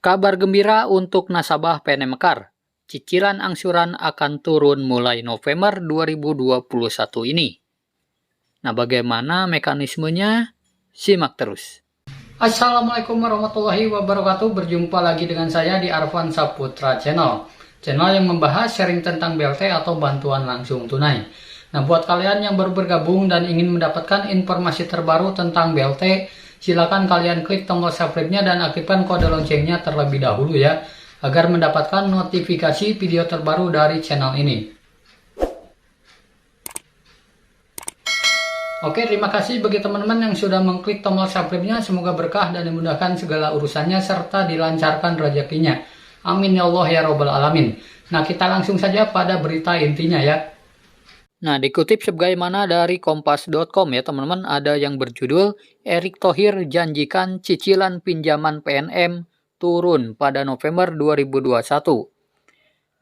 Kabar gembira untuk nasabah PNM Mekar. Cicilan angsuran akan turun mulai November 2021 ini. Nah, bagaimana mekanismenya? Simak terus. Assalamualaikum warahmatullahi wabarakatuh. Berjumpa lagi dengan saya di Arfan Saputra Channel. Channel yang membahas sharing tentang BLT atau bantuan langsung tunai. Nah, buat kalian yang baru bergabung dan ingin mendapatkan informasi terbaru tentang BLT, silakan kalian klik tombol subscribe-nya dan aktifkan kode loncengnya terlebih dahulu ya, agar mendapatkan notifikasi video terbaru dari channel ini. Oke, terima kasih bagi teman-teman yang sudah mengklik tombol subscribe-nya. Semoga berkah dan dimudahkan segala urusannya serta dilancarkan rezekinya. Amin ya Allah ya Rabbal Alamin. Nah, kita langsung saja pada berita intinya ya. Nah, dikutip sebagaimana dari kompas.com ya teman-teman, ada yang berjudul Erick Thohir janjikan cicilan pinjaman PNM turun pada November 2021.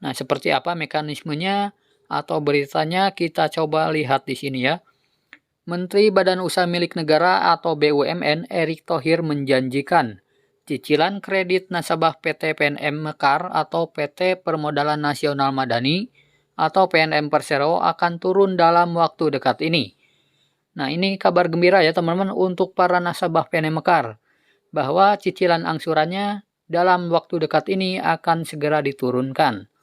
Nah, seperti apa mekanismenya atau beritanya, kita coba lihat di sini ya. Menteri Badan Usaha Milik Negara atau BUMN Erick Thohir menjanjikan cicilan kredit nasabah PT PNM Mekar atau PT Permodalan Nasional Madani atau PNM Persero akan turun dalam waktu dekat ini. Nah, ini kabar gembira ya teman-teman untuk para nasabah PNM Mekar, bahwa cicilan angsurannya dalam waktu dekat ini akan segera diturunkan.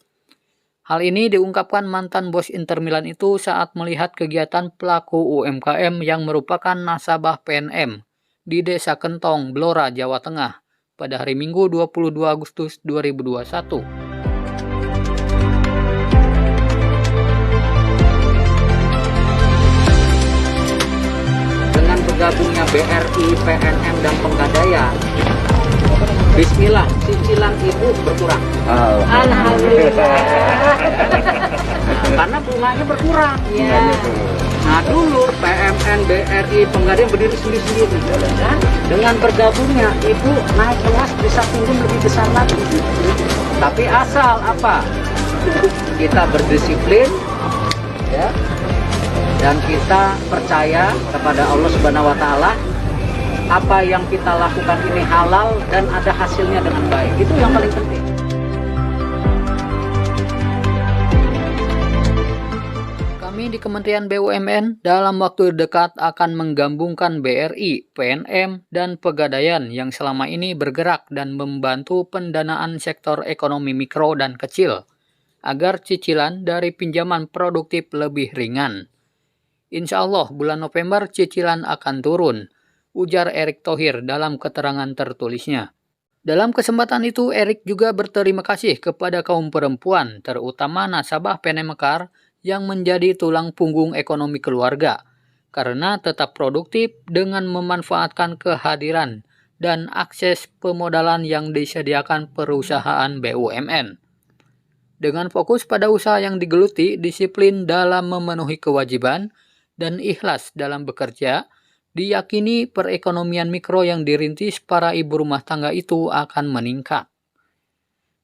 Hal ini diungkapkan mantan bos Inter Milan itu saat melihat kegiatan pelaku UMKM yang merupakan nasabah PNM di Desa Kentong, Blora, Jawa Tengah pada hari Minggu 22 Agustus 2021. Gabungnya BRI, PNM, dan Pegadaian, bismillah, cicilan ibu berkurang. Alhamdulillah. Karena bunganya berkurang. Ya. Nah, dulu PMN, BRI, Pegadaian berdiri sendiri-sendiri. Dengan bergabungnya, ibu naik kelas bisa turun lebih besar lagi. Tapi asal apa? Kita berdisiplin, ya. Dan kita percaya kepada Allah Subhanahu wa Ta'ala, apa yang kita lakukan ini halal dan ada hasilnya dengan baik. Itu yang paling penting. Kami di Kementerian BUMN dalam waktu dekat akan menggabungkan BRI, PNM, dan Pegadaian yang selama ini bergerak dan membantu pendanaan sektor ekonomi mikro dan kecil, agar cicilan dari pinjaman produktif lebih ringan. Insya Allah bulan November cicilan akan turun, ujar Erick Thohir dalam keterangan tertulisnya. Dalam kesempatan itu, Erick juga berterima kasih kepada kaum perempuan, terutama nasabah PNM Mekar yang menjadi tulang punggung ekonomi keluarga, karena tetap produktif dengan memanfaatkan kehadiran dan akses pemodalan yang disediakan perusahaan BUMN. Dengan fokus pada usaha yang digeluti, disiplin dalam memenuhi kewajiban, dan ikhlas dalam bekerja, diyakini perekonomian mikro yang dirintis para ibu rumah tangga itu akan meningkat.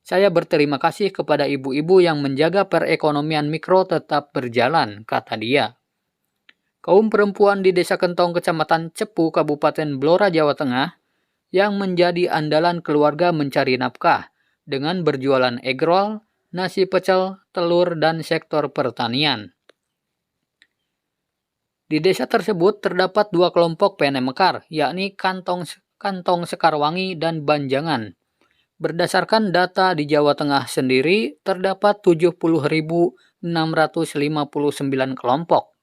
Saya berterima kasih kepada ibu-ibu yang menjaga perekonomian mikro tetap berjalan, kata dia. Kaum perempuan di Desa Kentong, Kecamatan Cepu, Kabupaten Blora, Jawa Tengah, yang menjadi andalan keluarga mencari nafkah dengan berjualan egrol, nasi pecel, telur, dan sektor pertanian. Di desa tersebut terdapat dua kelompok PNM Mekar, yakni Kantong Sekarwangi dan Banjangan. Berdasarkan data di Jawa Tengah sendiri, terdapat 70.659 kelompok,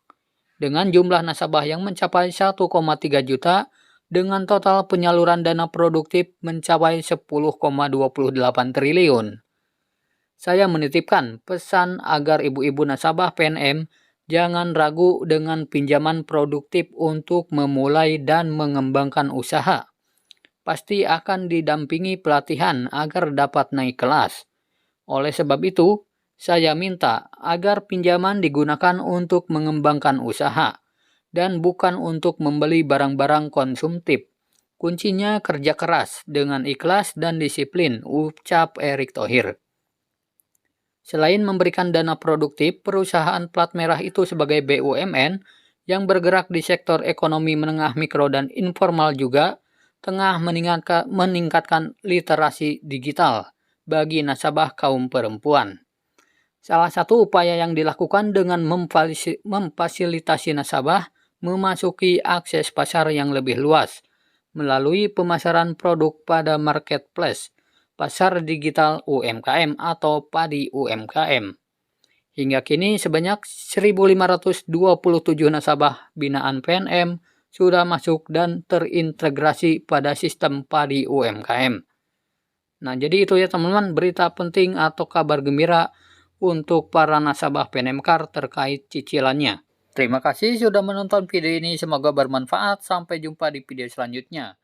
dengan jumlah nasabah yang mencapai 1,3 juta, dengan total penyaluran dana produktif mencapai 10,28 triliun. Saya menitipkan pesan agar ibu-ibu nasabah PNM jangan ragu dengan pinjaman produktif untuk memulai dan mengembangkan usaha. Pasti akan didampingi pelatihan agar dapat naik kelas. Oleh sebab itu, saya minta agar pinjaman digunakan untuk mengembangkan usaha dan bukan untuk membeli barang-barang konsumtif. Kuncinya kerja keras dengan ikhlas dan disiplin, ucap Erick Thohir. Selain memberikan dana produktif, perusahaan plat merah itu sebagai BUMN yang bergerak di sektor ekonomi menengah mikro dan informal juga tengah meningkatkan literasi digital bagi nasabah kaum perempuan. Salah satu upaya yang dilakukan dengan memfasilitasi nasabah memasuki akses pasar yang lebih luas melalui pemasaran produk pada marketplace, pasar digital UMKM atau PADI UMKM. Hingga kini sebanyak 1.527 nasabah binaan PNM sudah masuk dan terintegrasi pada sistem PADI UMKM. Nah, jadi itu ya teman-teman berita penting atau kabar gembira untuk para nasabah PNM Card terkait cicilannya. Terima kasih sudah menonton video ini, semoga bermanfaat. Sampai jumpa di video selanjutnya.